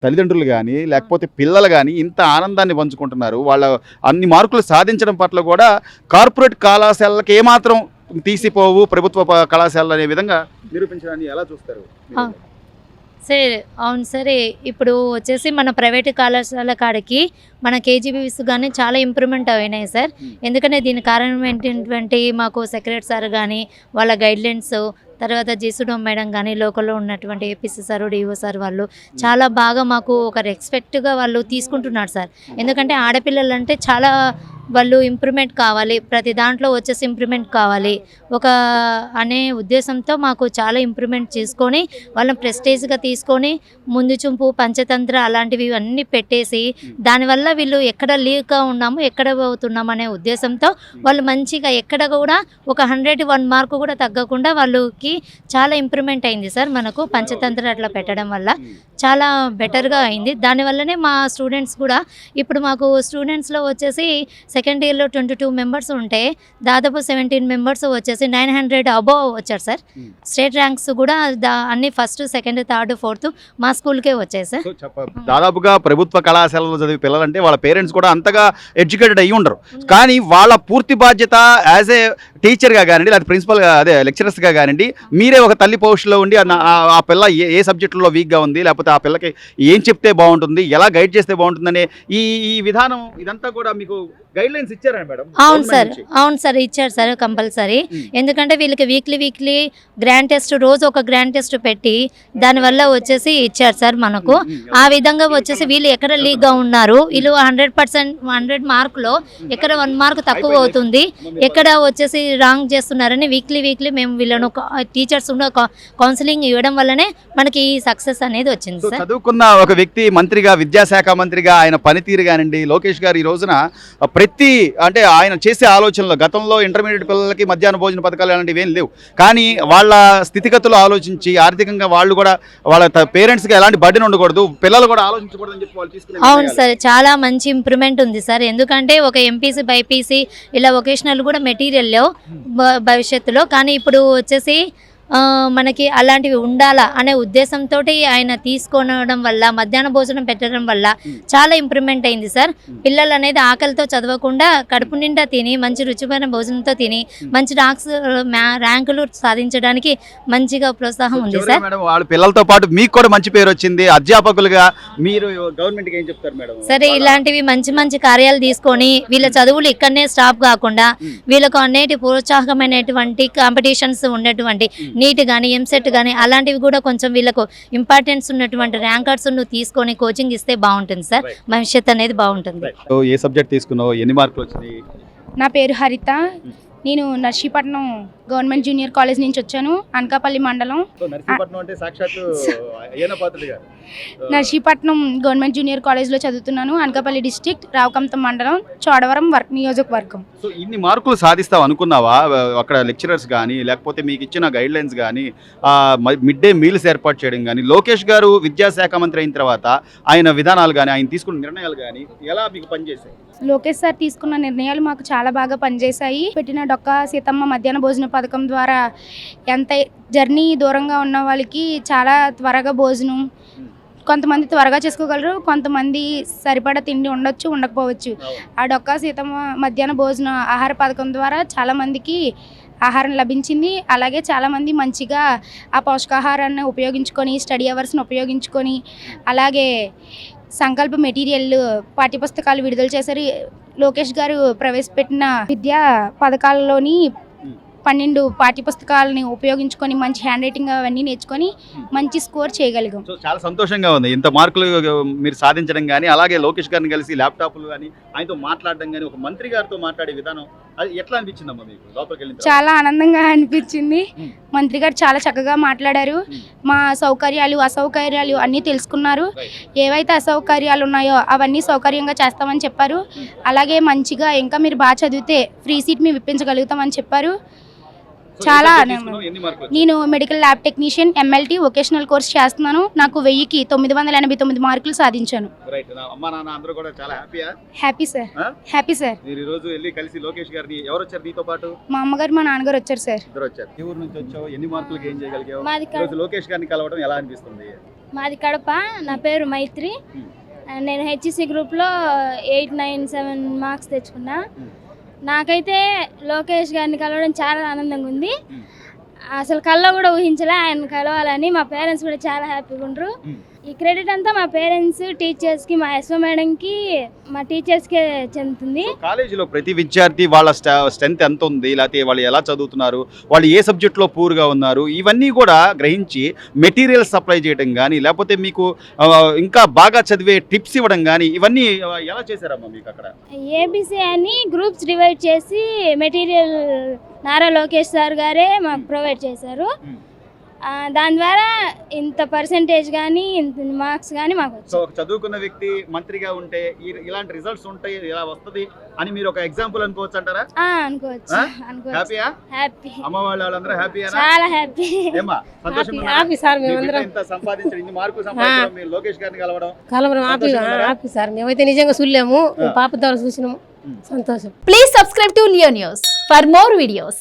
తల్లిదండ్రులు గానీ, లేకపోతే పిల్లలు గానీ ఇంత ఆనందాన్ని పంచుకుంటున్నారు. వాళ్ళ అన్ని మార్కులు సాధించడం పట్ల కూడా కార్పొరేట్ కళాశాలలకు ఏమాత్రం తీసిపోవు ప్రభుత్వ కళాశాలలు అనే విధంగా నిరూపించడాన్ని ఎలా చూస్తారు? ఆ, సరే అవును సరే. ఇప్పుడు వచ్చేసి మన ప్రైవేట్ కళాశాల కాడికి మన కేజీబీవీస్ కానీ చాలా ఇంప్రూవ్మెంట్ అయినాయి సార్. ఎందుకంటే దీని కారణం ఏంటంటే మాకు సెక్రటరీ సార్ కానీ వాళ్ళ గైడ్లైన్స్, తర్వాత జేసుడో మేడం కానీ లోకల్లో ఉన్నటువంటి ఏపీసీ సార్, డిఓ సార్ వాళ్ళు చాలా బాగా మాకు ఒక రెస్పెక్ట్గా వాళ్ళు తీసుకుంటున్నారు సార్. ఎందుకంటే ఆడపిల్లలు అంటే చాలా వాళ్ళు ఇంప్రూవ్మెంట్ కావాలి, ప్రతి దాంట్లో వచ్చేసి ఇంప్రూవ్మెంట్ కావాలి ఒక అనే ఉద్దేశంతో మాకు చాలా ఇంప్రూవ్మెంట్ చేసుకొని వాళ్ళని ప్రెస్టేజ్గా తీసుకొని ముందు చూపు పంచతంత్ర అలాంటివి అన్నీ పెట్టేసి దానివల్ల వీళ్ళు ఎక్కడ లీక్గా ఉన్నాము ఎక్కడ అవుతున్నాము అనే ఉద్దేశంతో వాళ్ళు మంచిగా ఎక్కడ కూడా ఒక 101 మార్కు కూడా తగ్గకుండా వాళ్ళకి చాలా ఇంప్రూవ్మెంట్ అయింది సార్. మనకు పంచతంత్ర అట్లా పెట్టడం వల్ల చాలా బెటర్గా అయింది. దానివల్లనే మా స్టూడెంట్స్ కూడా ఇప్పుడు మాకు స్టూడెంట్స్లో వచ్చేసి సెకండ్ ఇయర్లో 22 మెంబర్స్ ఉంటే దాదాపు 17 మెంబర్స్ వచ్చేసి 900 అబోవ్ వచ్చారు సార్. స్టేట్ ర్యాంక్స్ కూడా అన్ని ఫస్ట్, సెకండ్, థర్డ్, ఫోర్త్ మా స్కూల్కే వచ్చాయి సార్. దాదాపుగా ప్రభుత్వ కళాశాలలో చదివే పిల్లలంటే వాళ్ళ పేరెంట్స్ కూడా అంతగా ఎడ్యుకేటెడ్ అయ్యి ఉండరు. కానీ వాళ్ళ పూర్తి బాధ్యత యాజ్ ఏ టీచర్గా కానివ్వండి, లేదా ప్రిన్సిపల్గా అదే లెక్చరర్స్గా కానివ్వండి, మీరే ఒక తల్లి పోస్టులో ఉండి ఆ పిల్ల ఏ సబ్జెక్టులో వీక్గా ఉంది, లేకపోతే ఆ పిల్లకి ఏం చెప్తే బాగుంటుంది, ఎలా గైడ్ చేస్తే బాగుంటుందనే ఈ విధానం ఇదంతా కూడా మీకు గైడ్లైన్స్ ఇచ్చారా మేడం? అవును సార్ ఇచ్చారు సార్ కంపల్సరీ. ఎందుకంటే వీళ్ళకి వీక్లీ గ్రాండ్ టెస్ట్, రోజు ఒక గ్రాండ్ టెస్ట్ పెట్టి దానివల్ల వచ్చేసి ఇచ్చారు సార్ మనకు. ఆ విధంగా వచ్చేసి వీళ్ళు ఎక్కడ లీక్గా ఉన్నారు, వీళ్ళు 100% 100 మార్కులో ఎక్కడ 1 మార్క్ తక్కువ అవుతుంది, ఎక్కడ వచ్చేసి రాంగ్ చేస్తున్నారని వీక్లీ మేము వీళ్ళను టీచర్స్ కౌన్సిలింగ్ ఇవ్వడం వల్లనే మనకి ఈ సక్సెస్ అనేది వచ్చింది సార్. చదువుకున్న ఒక వ్యక్తి మంత్రిగా, విద్యాశాఖ మంత్రిగా ఆయన పనితీరు కానివ్వండి, లోకేష్ గారు ఈ రోజున ప్రతి అంటే ఆయన చేసే ఆలోచనలు, గతంలో ఇంటర్మీడియట్ పిల్లలకి మధ్యాహ్న భోజన పథకాలు అలాంటివి ఏం లేవు, కానీ వాళ్ళ స్థితిగతులు ఆలోచించి ఆర్థికంగా వాళ్ళు కూడా వాళ్ళ పేరెంట్స్కి ఎలాంటి బర్డెన్ ఉండకూడదు, పిల్లలు కూడా ఆలోచించకూడదు అని చెప్పి వాళ్ళు తీసుకునే. అవును సార్, చాలా మంచి ఇంప్రూవ్మెంట్ ఉంది సార్. ఎందుకంటే ఒక ఎంపీసీ, బైపీసీ ఇలా వొకేషనల్ కూడా మెటీరియల్లో భవిష్యత్తులో, కానీ ఇప్పుడు వచ్చేసి మనకి అలాంటివి ఉండాలా అనే ఉద్దేశంతో ఆయన తీసుకోవడం వల్ల, మధ్యాహ్న భోజనం పెట్టడం వల్ల చాలా ఇంప్రూవ్మెంట్ అయింది సార్. పిల్లలు అనేది ఆకలితో చదవకుండా కడుపు నిండా తిని మంచి రుచిమైన భోజనంతో తిని మంచి ర్యాంకులు సాధించడానికి మంచిగా ప్రోత్సాహం ఉంది సార్. వాళ్ళ పిల్లలతో పాటు మీకు కూడా మంచి పేరు వచ్చింది, అధ్యాపకులుగా మీరు గవర్నమెంట్కి ఏం చెప్తారు మేడం? సరే, ఇలాంటివి మంచి కార్యాలు తీసుకొని వీళ్ళ చదువులు ఇక్కడనే స్టాప్ కాకుండా వీళ్ళకు అన్నిటి ప్రోత్సాహకమైనటువంటి కాంపిటీషన్స్ ఉన్నటువంటి నీట్ కానీ, ఎంసెట్ కానీ అలాంటివి కూడా కొంచెం వీళ్ళకు ఇంపార్టెన్స్ ఉన్నటువంటి ర్యాంకర్స్ తీసుకొని కోచింగ్ ఇస్తే బాగుంటుంది సార్. భవిష్యత్ అనేది బాగుంటుంది. ఏ సబ్జెక్ట్ తీసుకున్నావు, ఎన్ని మార్కులు వచ్చినాయి? నా పేరు హరిత. నేను నర్సీపట్నం గవర్నమెంట్ జూనియర్ కాలేజ్ నుంచి వచ్చాను, అనకాపల్లి మండలం. నర్సీపట్నం గవర్నమెంట్ జూనియర్ కాలేజ్లో చదువుతున్నాను, అనకాపల్లి డిస్ట్రిక్ట్, రావుకంతం మండలం, చోడవరం నియోజకవర్గం. సో ఇన్ని మార్కులు సాధిస్తావు అనుకున్నావా? అక్కడ లెక్చరర్స్ కానీ, లేకపోతే మీకు ఇచ్చిన గైడ్ లైన్స్ కానీ, మిడ్ డే మీల్స్ ఏర్పాటు చేయడం కానీ, లోకేష్ గారు విద్యాశాఖ మంత్రి అయిన తర్వాత ఆయన విధానాలు కానీ, ఆయన తీసుకున్న నిర్ణయాలు కానీ ఎలా మీకు పనిచేశాయి? లోకేష్ సార్ తీసుకున్న నిర్ణయాలు మాకు చాలా బాగా పనిచేశాయి. పెట్టిన డొక్కా సీతమ్మ మధ్యాహ్న భోజన పథకం ద్వారా ఎంత జర్నీ దూరంగా ఉన్న వాళ్ళకి చాలా త్వరగా భోజనం, కొంతమంది త్వరగా చేసుకోగలరు, కొంతమంది సరిపడా తిండి ఉండొచ్చు, ఉండకపోవచ్చు. ఆ డొక్కా సీతమ్మ మధ్యాహ్న భోజన ఆహార పథకం ద్వారా చాలామందికి ఆహారం లభించింది. అలాగే చాలామంది మంచిగా ఆ పోషకాహారాన్ని ఉపయోగించుకొని, స్టడీ అవర్స్ని ఉపయోగించుకొని, అలాగే సంకల్ప మెటీరియల్ పాఠ్యపుస్తకాలు విడుదల చేశారు. లోకేష్ గారు ప్రవేశపెట్టిన విద్యా పథకాలలోని 12 పాఠ్యపుస్తకాలని ఉపయోగించుకొని మంచి హ్యాండ్ రైటింగ్ అవన్నీ నేర్చుకొని మంచి స్కోర్ చేయగలిగాం. చాలా సంతోషంగా ఉంది ఇంత మార్కులు మీరు సాధించడం కానీ, అలాగే లోకేష్ గారిని కలిసి ల్యాప్టాప్లు కానీ ఆయనతో మాట్లాడడం కానీ, ఒక మంత్రి గారితో మాట్లాడే విధానం అది ఎట్లా అనిపించిందమ్మా మీకు లోపలికి వెళ్ళిన? చాలా ఆనందంగా అనిపించింది. మంత్రి గారు చాలా చక్కగా మాట్లాడారు. మా సౌకర్యాలు, అసౌకర్యాలు అన్నీ తెలుసుకున్నారు. ఏవైతే అసౌకర్యాలు ఉన్నాయో అవన్నీ సౌకర్యంగా చేస్తామని చెప్పారు. అలాగే మంచిగా ఇంకా మీరు బాగా చదివితే ఫ్రీ సీట్ మేము ఇప్పించగలుగుతామని చెప్పారు. చాలా నేను medical lab technician MLT vocational course చేస్తున్నాను. నాకు 1000కి 989 మార్కులు సాధించాను. Happy sir. Happy sir. మా అమ్మగారు, మా నాన్నగారు వచ్చారు సార్. లోకేష్ గారిని కలవడం ఎలా అనిపిస్తుంది? మాది కడప. నా పేరు మైత్రి. నేను హెచ్ఈసి గ్రూప్లో 897 మార్క్స్ తెచ్చుకున్నా. నాకైతే లోకేష్ గారిని కలవడం చాలా ఆనందంగా ఉంది. అసలు కల్లో కూడా ఊహించలే ఆయన కలవాలని. మా పేరెంట్స్ కూడా చాలా హ్యాపీగా ఉండరు. ఈ క్రెడిట్ అంతా మా పేరెంట్స్, టీచర్స్కి, మా ఎస్ఓ మేడంకి, మా టీచర్స్కే చెందుతుంది. కాలేజీలో ప్రతి విద్యార్థి వాళ్ళ స్ట్రెంత్ ఎంత ఉంది, లేకపోతే వాళ్ళు ఎలా చదువుతున్నారు, వాళ్ళు ఏ సబ్జెక్ట్లో పూర్గా ఉన్నారు, ఇవన్నీ కూడా గ్రహించి మెటీరియల్ సప్లై చేయడం కానీ, లేకపోతే మీకు ఇంకా బాగా చదివే టిప్స్ ఇవ్వడం కానీ, ఇవన్నీ ఎలా చేశారమ్మా మీకు అక్కడ? ఏబిసి అని గ్రూప్స్ డివైడ్ చేసి మెటీరియల్ నారా లోకేష్ సార్ గారే మాకు ప్రొవైడ్ చేశారు. దాని ద్వారా ఇంత పర్సెంటేజ్ కానీ ఇంత మార్క్స్ కానీ మాకు వచ్చాయి. సో చదువుకున్న వ్యక్తి మంత్రిగా ఉంటే ఇలాంటి రిజల్ట్స్ ఉంటాయి, ఇలా వస్తుంది అని మీరు ఒక ఎగ్జాంపుల్ అనుకోవచ్చు అంటారా? అనుకోవచ్చు. హ్యాపీయా? హ్యాపీ. అమ్మ వాళ్ళందరూ హ్యాపీయా? చాలా హ్యాపీ. ఏమా సంతోషంగా ఉన్నారా? Happy sir. మేమందరం ఇంత సంపాదించడం, ఇన్ని మార్కులు సంపాదించడం, మీరు లోకేష్ గారిని కలవడం కలవరం హ్యాపీ సార్. మేమైతే నిజంగా చూడలేము, పాప ద్వారా చూసినాము. సంతోషం. Please subscribe to Leo News for more videos.